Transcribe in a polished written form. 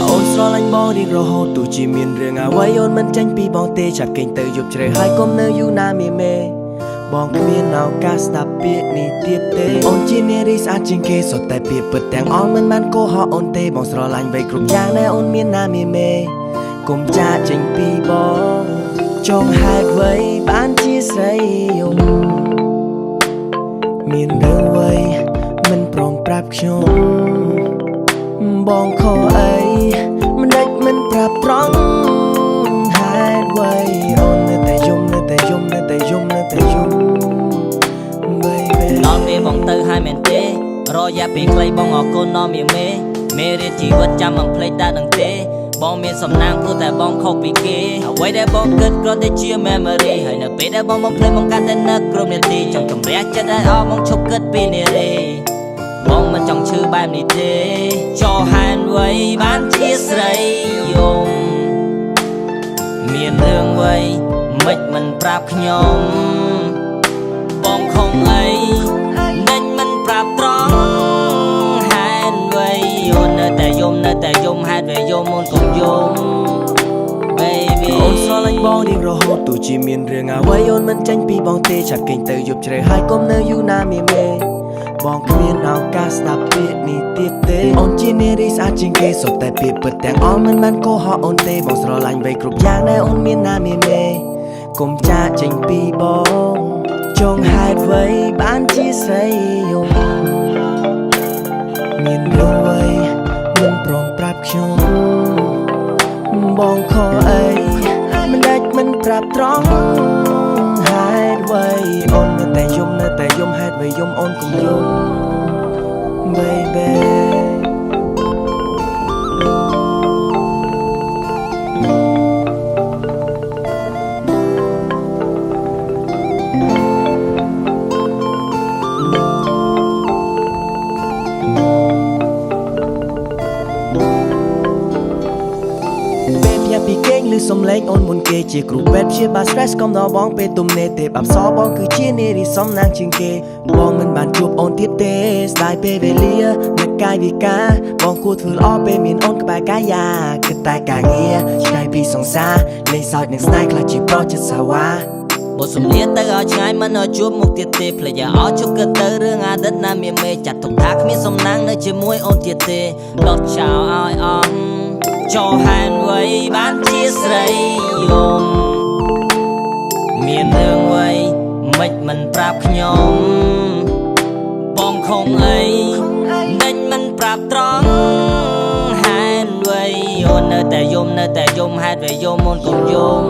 អូនស្រឡាញ់បងរៀងរហូតទោះជាមានរឿងអ្វីអូនមិនចាញ់ពីបងទេចាប់គេងទៅយប់ជ្រៅហើយកុំនៅយូរណាមេមេបងគ្មានឱកាសស្ដាប់ពាក្យនេះទៀតទេអូនជានារីស្អាតជាងគេសុទ្ធតែពាក្យពិតទាំងអស់មិនបានកុហកអូនទេបងស្រឡាញ់វ័យគ្រប់យ៉ាងដែលអូនមានណាមេមេកុំចាកចេញពីបងចង់ហេតុអ្វីបានជាស្រីយំមានរឿងអ្វីមិនព្រមប្រាប់ខ្ញុំបងខកអីមិនដេចមិនប្រាប់ត្រង់ហេតុអ្វីអូននៅតែយំ baby ដល់ពេលបងទៅហើយមែនទេរយៈពេលខ្លីបងអរគុណដល់មេរៀនជីវិតចាំមិនភ្លេចដែរនឹងទេបងមានសំណាងព្រោះតែបងខុសពីគេអ្វីដែលបងគិតគ្រាន់តែជា memory ហើយនៅពេលដែលបងភ្លេចបងកាន់តែនឹកគ្រប់នាទីចង់ជម្រះចិត្តឲ្យអស់បងឈប់គិតពីនារីបងមិនចង់ឈឺបែបនេះទេចោហេតុអ្វីបានជាស្រីយំមានរឿងអ្វីមិនប្រាប់ខ្ញុំបងខំអីមិនប្រាប់ត្រង់ហេតុអ្វីអូននៅតែយំហេតុអ្វីយំអូនកុំយំ baby អូនស្រឡាញ់បងរៀងរហូតទោះជាមានរឿងអ្វីអូនមិនចាញ់ពីបងទេចាប់គេងទៅយប់ជ្រៅហើយកុំនៅយូរណាមេមេបងគ្មានឱកាសស្ដាប់ពាក្យនេះទៀតទេអូនជានារីស្អាតជាងគេសុទ្ធតែពាក្យពិតទាំងអស់មិនបានកុហកអូនទេបងស្រឡាញ់វ័យគ្រប់យ៉ាងដែលអូនមានណាមេមេកុំចាកចេញពីបងចង់ហេតុអ្វីបានជាស្រីយំមានរឿងអ្វីមិនព្រមប្រាប់ខ្ញុំបងខកអីមិនដេចមិនប្រាប់ត្រង់ហេតុអ្វីអូននៅតែយំហេតុអ្វីយំអូនកុំយំ babyពីគេងឬសំឡេងអូនមុនគេជាគ្រូពេទ្យព្យាបាល stress កុំដល់បងពេលទំនេរទេអប្សរបងគឺជានារីសំណាងជាងគេបងមិនបានជួបអូនទៀតទេស្ដាយពេលវេលានៅកាយវិការបងគួរធ្វើល្អពេលមានអូនក្បែរកាយាគិតតែការងារឆ្ងាយពីសង្សារលេងសើចនឹងស្នេហ៍ខ្លាចជាប្រុសចិត្តសាវ៉ាបទសំលៀងទៅឲ្យឆ្ងាយមិនឲ្យជួបមុខទៀតទេភ្លេចឲ្យអស់ជប់គិតទៅរឿងអាទិត្យណាមានមេចាត់ទុកថាគ្មានសំណាងនៅជាមួយអូនទៀតទេដុតចោលឲ្យអស់ចោហេតុអ្វីបានជាស្រីយំមានរឿងអ្វីមិនប្រាប់ខ្ញុំបងខំអីមិនប្រាប់ត្រង់ហេតុអ្វីអូននៅតែយំហេតុអ្វីយំអូនកុំយំ